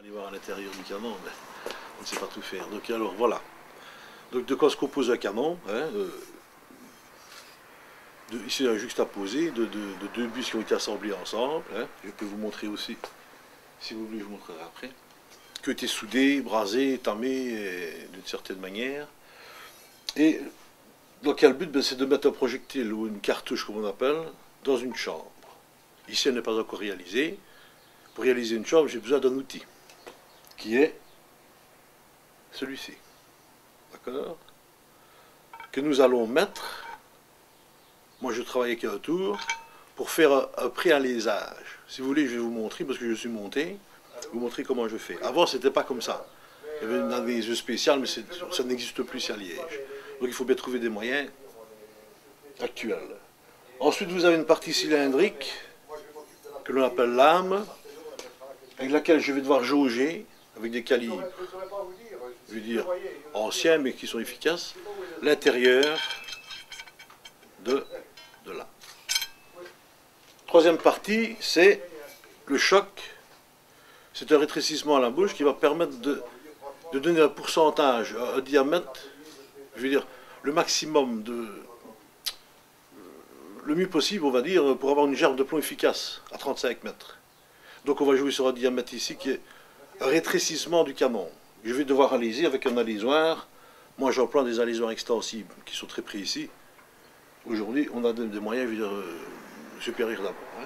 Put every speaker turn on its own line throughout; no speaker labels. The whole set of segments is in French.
aller voir à l'intérieur du canon, mais on ne sait pas tout faire. Donc alors voilà. Donc de quoi se compose un canon, hein, ici un juxtaposé de deux bus qui ont été assemblés ensemble. Hein. Je peux vous montrer aussi, si vous voulez, je vous montrerai après. Qui ont été soudés, brasés, tamés d'une certaine manière. Et dans quel but? Ben, c'est de mettre un projectile ou une cartouche, comme on appelle, dans une chambre. Ici, elle n'est pas encore réalisée. Pour réaliser une chambre, j'ai besoin d'un outil, qui est celui-ci. D'accord? Que nous allons mettre, moi je travaille avec un tour, pour faire un pré-alésage. Si vous voulez, je vais vous montrer, parce que je suis monté, vous montrer comment je fais. Avant, c'était pas comme ça. Il y avait une adhésion spéciale, mais ça n'existe plus ici à Liège. Donc il faut bien trouver des moyens actuels. Ensuite, vous avez une partie cylindrique, que l'on appelle lame, avec laquelle je vais devoir jauger, avec des calibres, je veux dire, anciens, mais qui sont efficaces, l'intérieur de là. Troisième partie, c'est le choc. C'est un rétrécissement à la bouche qui va permettre de donner un pourcentage, un diamètre, je veux dire, le maximum le mieux possible, on va dire, pour avoir une gerbe de plomb efficace à 35 mètres. Donc on va jouer sur un diamètre ici qui est un rétrécissement du canon. Je vais devoir aliser avec un alisoir. Moi j'emploie des alisoirs extensibles qui sont très précis. Aujourd'hui on a des moyens, je veux dire, supérieurs d'abord. Hein.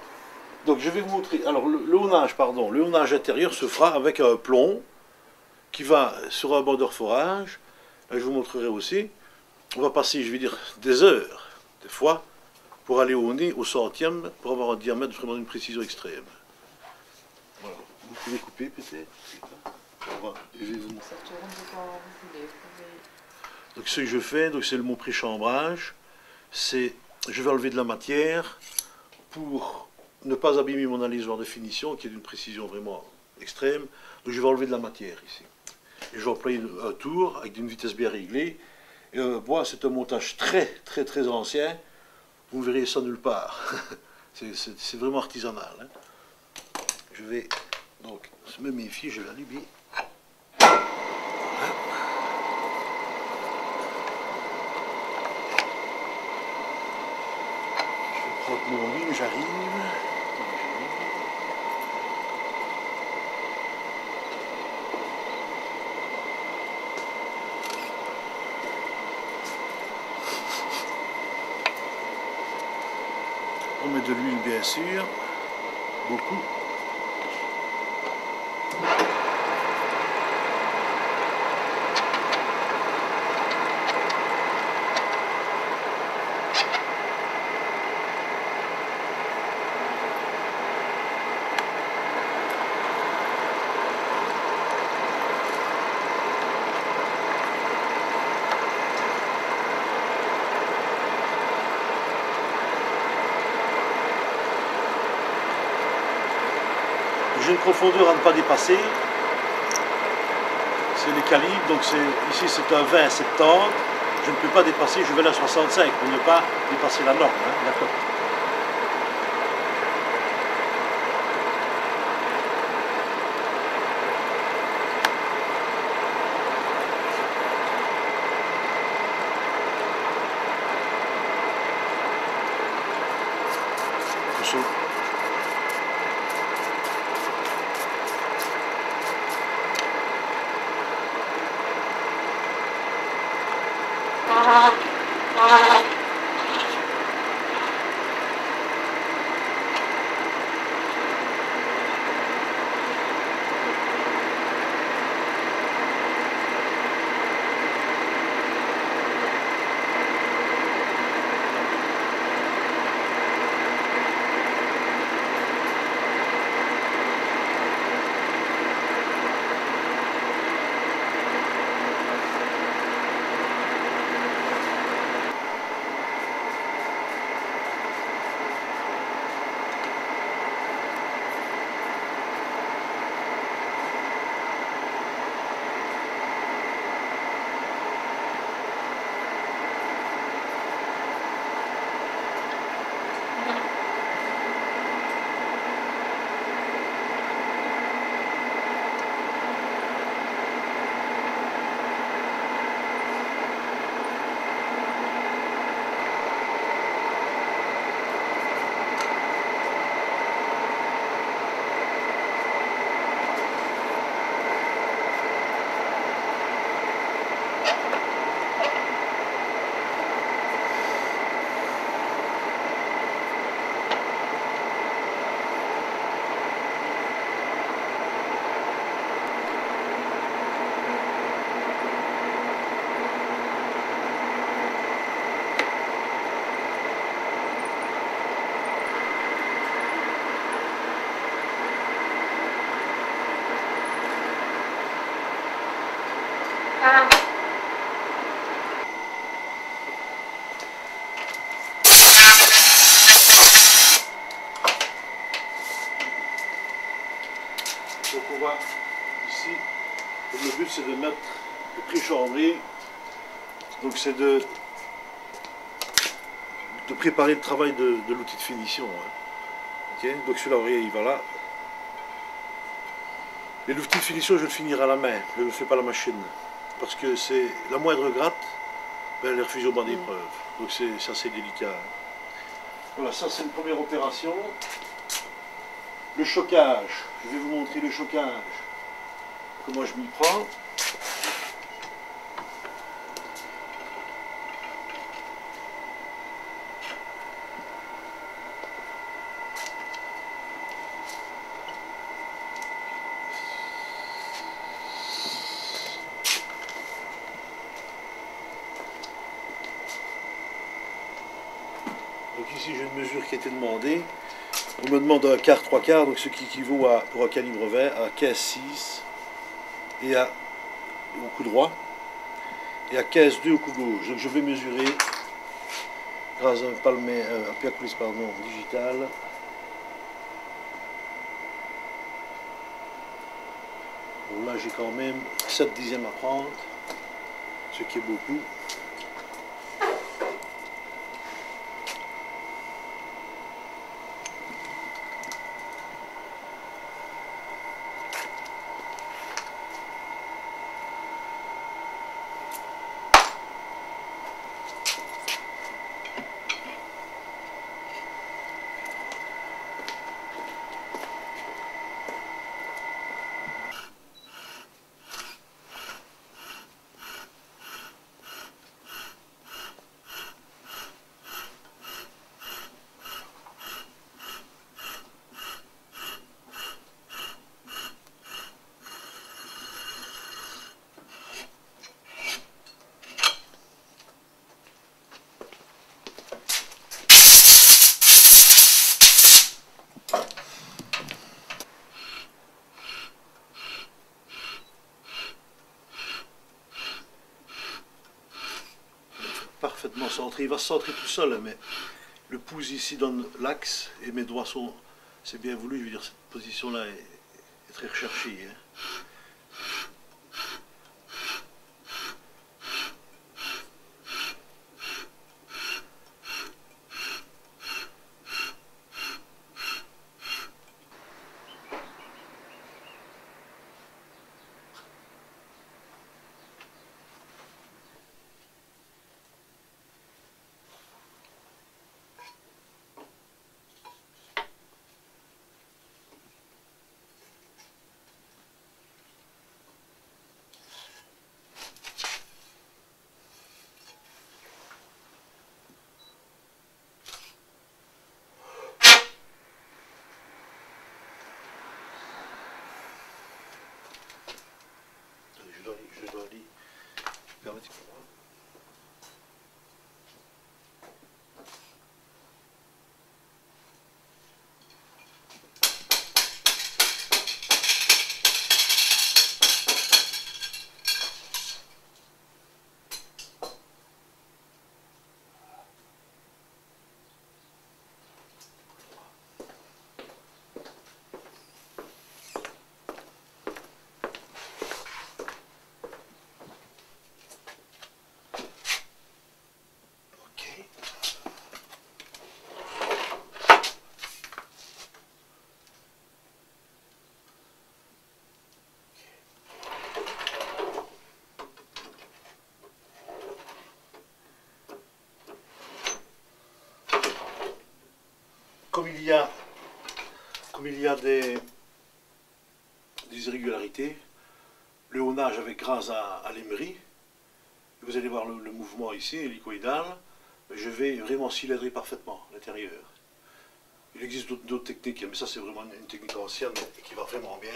Donc je vais vous montrer. Alors le honnage intérieur se fera avec un plomb qui va sur un border forage. Là, je vous montrerai aussi. On va passer, je vais dire, des heures, des fois, pour aller au nez, au centième, pour avoir un diamètre vraiment d'une précision extrême. Voilà. Vous pouvez couper peut-être. Je vais vous montrer. Donc ce que je fais, c'est le mot pré-chambrage. Je vais enlever de la matière pour ne pas abîmer mon alisoir de finition, qui est d'une précision vraiment extrême. Donc je vais enlever de la matière ici. Et je vais employer un tour avec une vitesse bien réglée. Et moi, c'est un montage très ancien. Vous ne verrez ça nulle part. C'est vraiment artisanal. Hein. Je vais donc me méfier, je vais allumer. Hein. Je vais prendre mon ligne, j'arrive. On met de l'huile bien sûr, beaucoup. J'ai une profondeur à ne pas dépasser, c'est les calibres, donc ici c'est un 20-70, je ne peux pas dépasser, je vais la 65 pour ne pas dépasser la norme, hein, d'accord. Donc le but c'est de mettre le pré-chambré, donc c'est de préparer le travail de l'outil de finition. Hein. Okay, donc celui-là, il va là. Et l'outil de finition, je le finirai à la main, je ne le fais pas à la machine. Parce que c'est la moindre gratte, ben, elle est refusée au banc d'épreuve. Donc c'est assez délicat. Hein. Voilà, ça c'est une première opération. Le chocage, je vais vous montrer le chocage. Comment je m'y prends. Donc ici j'ai une mesure qui a été demandée. On me demande un quart, trois quarts, donc ce qui équivaut à, pour un calibre 20 à 15,6 et au coup droit et à 15,2 au coup gauche. Donc je vais mesurer grâce à un Piacolis digital. Bon, là j'ai quand même 7 dixièmes à prendre, ce qui est beaucoup. Parfaitement centré, il va se centrer tout seul, mais le pouce ici donne l'axe et mes doigts sont, c'est bien voulu, je veux dire, cette position-là est très recherchée. Hein. Je dois aller. Permettez-moi. Comme il y a des irrégularités, le haunage avec grâce à l'émery, vous allez voir le mouvement ici, hélicoïdal, je vais vraiment cylindrer parfaitement l'intérieur. Il existe d'autres techniques, mais ça c'est vraiment une technique ancienne et qui va vraiment bien.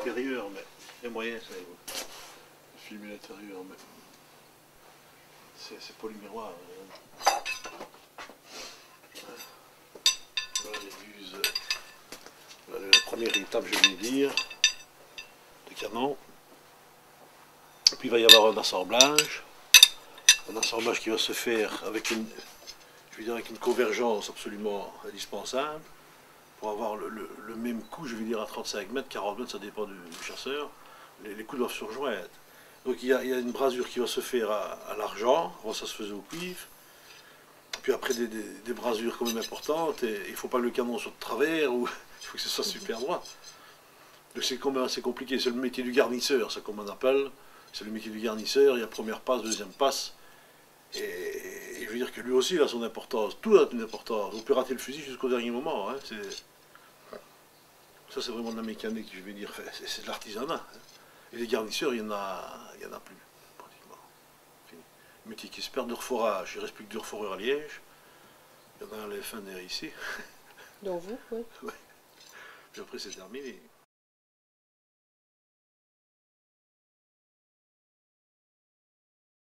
l'intérieur, mais il y a moyen, ça, de filmer l'intérieur, mais c'est polymiroir. Hein. Voilà les buses. Voilà la première étape, je vais dire, de canon. Et puis il va y avoir un assemblage qui va se faire avec une, je veux dire, avec une convergence absolument indispensable pour avoir le même coup, je vais dire à 35 mètres, 40 mètres, ça dépend du chasseur. Les coups doivent se rejoindre. Donc il y a une brasure qui va se faire à l'argent, avant ça se faisait au cuivre. Puis après des brasures quand même importantes, et il ne faut pas que le canon soit de travers, ou il faut que ce soit super droit. Donc c'est quand même assez compliqué, c'est le métier du garnisseur, ça comme on appelle. C'est le métier du garnisseur, il y a première passe, deuxième passe. Et je veux dire que lui aussi il a son importance, tout a une importance. On peut rater le fusil jusqu'au dernier moment. Hein. Ça c'est vraiment de la mécanique, je vais dire, c'est de l'artisanat. Hein. Et les garnisseurs, il y en a plus, pratiquement. Fini. Le métier qui se perd de reforage, il ne reste plus que deux reforeurs à Liège. Il y en a un à la fin ici.
Donc vous, oui.
Ouais. Puis après c'est terminé.